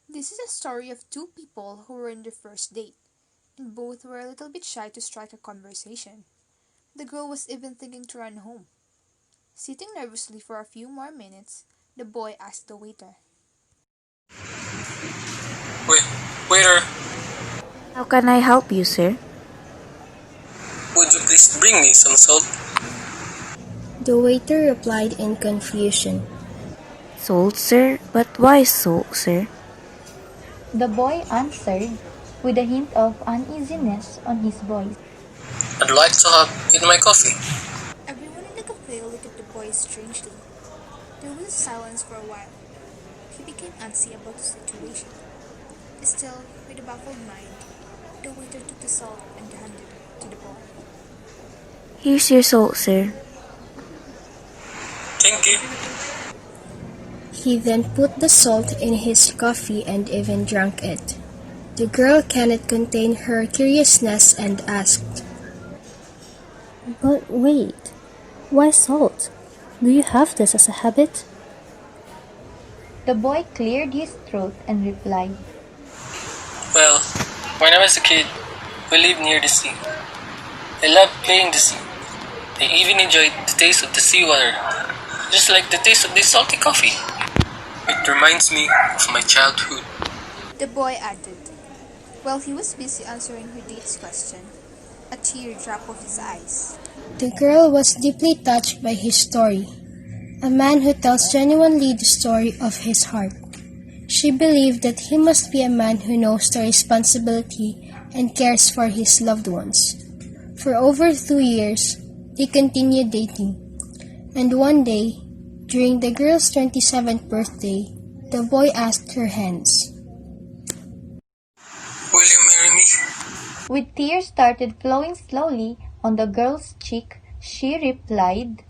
This is a story of two people who were on their first date, and both were a little bit shy to strike a conversation. The girl was even thinking to run home. Sitting nervously for a few more minutes, the boy asked the waiter, Wait, waiter, How can I help you, sir? would you please bring me some salt? The waiter replied in confusion. Salt, sir? But why salt, sir? The boy answered, with a hint of uneasiness on his voice. I'd like to have in my coffee. Everyone in the cafe looked at the boy strangely. There was silence for a while. He became antsy about the situation. Still, with a baffled mind, the waiter took the salt and handed it to the boy. Here's your salt, sir. Thank you. He then put the salt in his coffee and even drank it. The girl cannot contain her curiousness and asked, But wait, why salt? Do you have this as a habit? The boy cleared his throat and replied, Well, when I was a kid, we lived near the sea. I loved playing the sea. I even enjoyed the taste of the seawater, just like the taste of this salty coffee. It reminds me of my childhood. The boy added. While he was busy answering her date's question, a tear dropped off his eyes. the girl was deeply touched by his story, a man who tells genuinely the story of his heart. She believed that he must be a man who knows the responsibility and cares for his loved ones. For over 2 years, they continued dating, and one day, during the girl's 27th birthday, the boy asked her hands. Will you marry me? with tears started flowing slowly on the girl's cheek, she replied,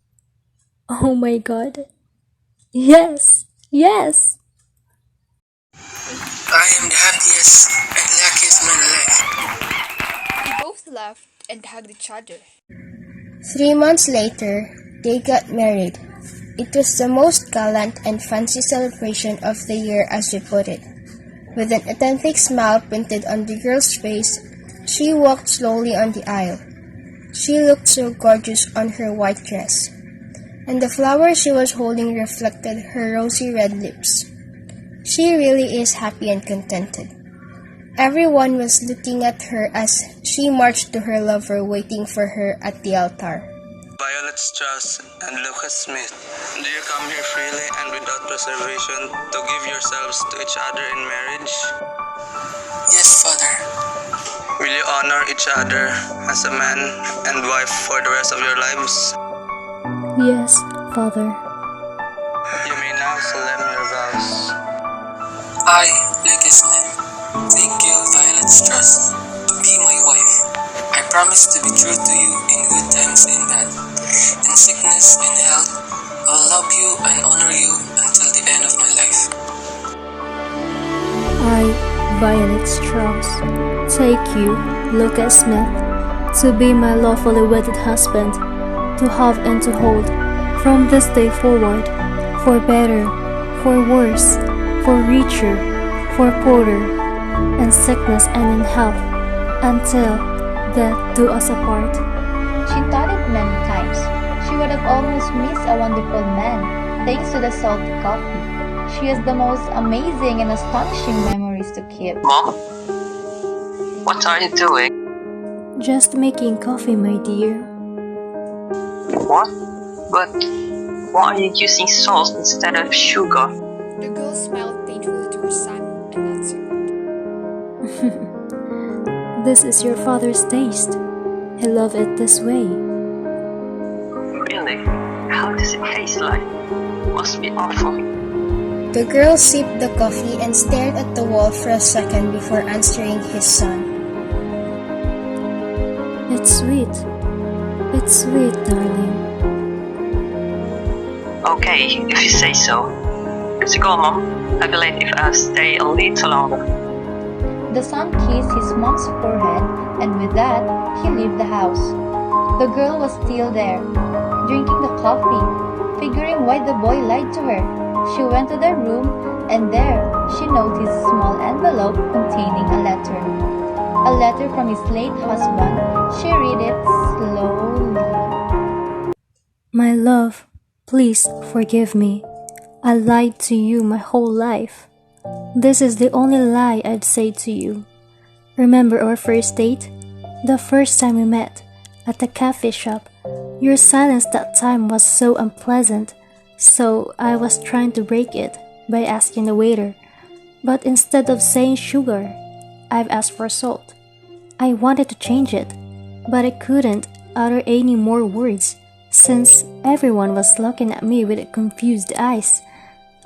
Oh my god. Yes, yes. I am the happiest and luckiest man alive. They both laughed and hugged each other. 3 months later, they got married. It was the most gallant and fancy celebration of the year, as we put it. With an authentic smile printed on the girl's face, she walked slowly on the aisle. She looked so gorgeous on her white dress, and the flower she was holding reflected her rosy red lips. She really is happy and contented. Everyone was looking at her as she marched to her lover waiting for her at the altar. Violet Strauss and Lucas Smith, do you come here freely and without reservation to give yourselves to each other in marriage? Yes, Father. Will you honor each other as a man and wife for the rest of your lives? Yes, Father. You may now solemn your vows. I, Lucas Smith, thank you, Violet Strauss, to be my wife. I promise to be true to you in good times and bad. In sickness and health, I'll love you and honor you until the end of my life. I, Violet Strauss, take you, Lucas Smith, to be my lawfully wedded husband, to have and to hold, from this day forward, for better, for worse, for richer, for poorer, in sickness and in health, until death do us apart. She thought it many times. She would have almost missed a wonderful man thanks to the salty coffee. She has the most amazing and astonishing memories to keep. Mom? What are you doing? Just making coffee, my dear. What? But why are you using salt instead of sugar? The girl smiled painfully to her son and answered, This is your father's taste. He loves it this way. Really? How does it taste like? Must be awful. The girl sipped the coffee and stared at the wall for a second before answering his son. It's sweet. It's sweet, darling. Okay, if you say so. Let's go, Mom. I believe if I stay a little longer. The son kissed his mom's forehead, and with that, he left the house. The girl was still there, drinking the coffee, figuring why the boy lied to her. She went to their room, and there, she noticed a small envelope containing a letter. A letter from his late husband. She read it slowly. My love, please forgive me. I lied to you my whole life. This is the only lie I'd say to you. Remember our first date? The first time we met, at the cafe shop. Your silence that time was so unpleasant, so I was trying to break it by asking the waiter. But instead of saying sugar, I've asked for salt. I wanted to change it, but I couldn't utter any more words since everyone was looking at me with confused eyes.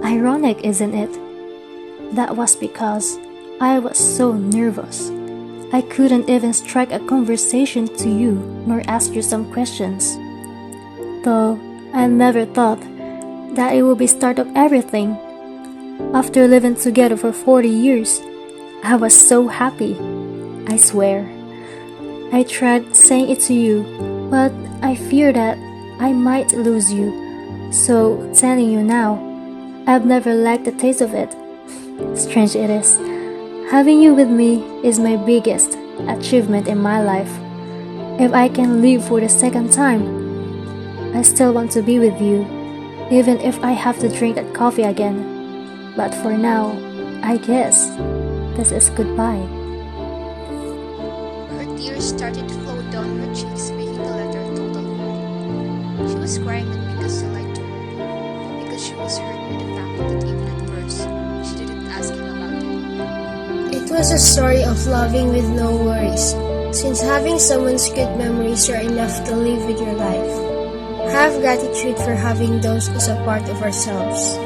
Ironic, isn't it? That was because I was so nervous. I couldn't even strike a conversation to you nor ask you some questions. Though I never thought that it would be start of everything. After living together for 40 years, I was so happy. I swear. I tried saying it to you, but I fear that I might lose you. So telling you now, I've never liked the taste of it. Strange it is. Having you with me is my biggest achievement in my life. If I can live for the second time, I still want to be with you, even if I have to drink that coffee again. But for now, I guess this is goodbye. Her tears started to flow down her cheeks, making the letter total hurt. She was crying not because she liked her, but because she was hurt by the fact that even at first, she didn't ask him about it. It was a story of loving with no worries, since having someone's good memories are enough to live with your life. Have gratitude for having those as a part of ourselves.